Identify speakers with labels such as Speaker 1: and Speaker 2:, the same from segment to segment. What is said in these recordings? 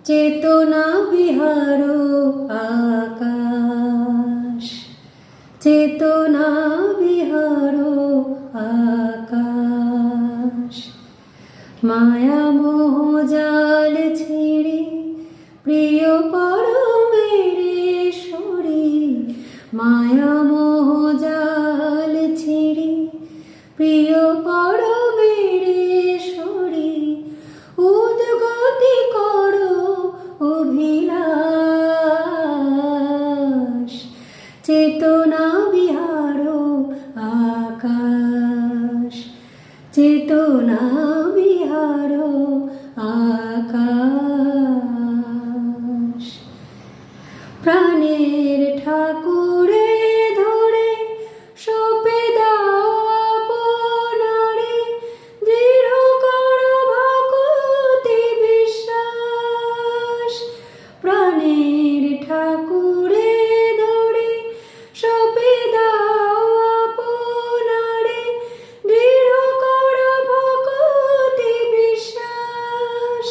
Speaker 1: চেতনা বিহারো আকাশ, চেতনা বিহারো আকাশ। মায়া মোহ জাল ছিঁড়ে প্রিয় পরমের সরি, মায়া মোহ জাল ছিঁড়ে প্রিয় পরমের সরি। উদ্গতি করো অভিলাষ, চেতনা বিহারো আকাশ, চেতনা বিহারো আকাশ। প্রাণের ঠাকুরে ধরে সঁপে দাও আপনারে, দৃঢ় করো ভক্তি বিশ্বাস। প্রাণের ঠাকুরে ধরে সঁপে দাও আপনারে, দৃঢ় করো ভক্তি বিশ্বাস।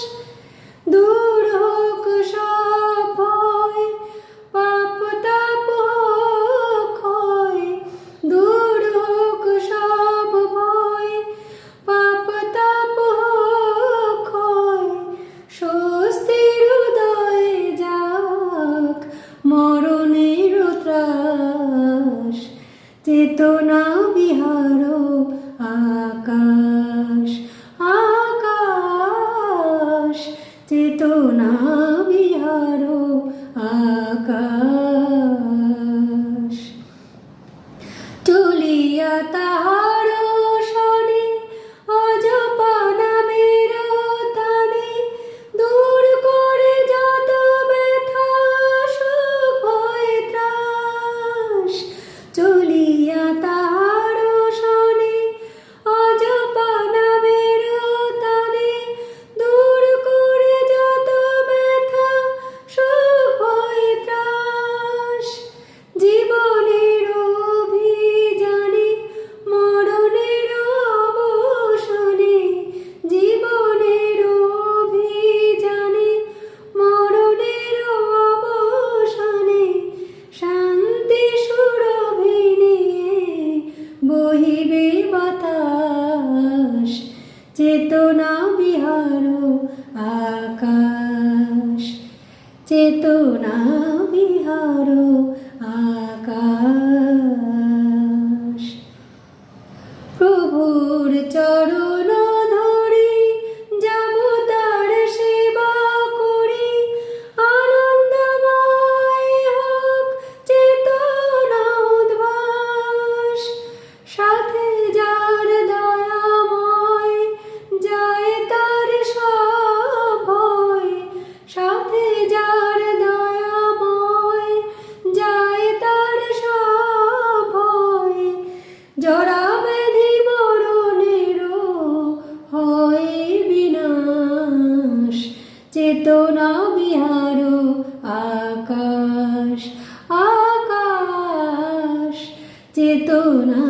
Speaker 1: দূর হোক সব ভয়, পাপ তাপ ক্ষয়, দূর হোক সব ভয়, পাপ তাপ ক্ষয়। স্বস্তির উদয় যাক মরণের ত্রাস, চেতনা বিহারো আকাশ, আকাশ, চেতনা বিহারো আকাশ। চলিয়া তাহার শনে অজপা নামের তানে, দূর করে যত ব্যথা সুখ ভয় ত্রাস। চলিয়া তাহার শনে অজপা নামের তানে, দূর করে যত ব্যথা সুখ ভয় ত্রাস। জীবনের অভিযানে মরণের অবসানে, জীবনের অভিযানে মরণের অবসানে, শান্তি সুরভি নিয়ে বহিবে বাতাস, চেতনা বিহারো আকাশ, চেতনা বিহারো আকাশ। প্রভুর চরণ ধরি যাব তার সেবা করি, আনন্দময় হোক চেতনা উদ্ভাস। সাথে যার দয়াময় যায় তার সব ভয়, সাথে যার দয়াময় যায় তার সব ভয়। জরা ব্যাধি মরণের হয় বিনাশ, চেতনা বিহারো আকাশ, আকাশ, চেতনা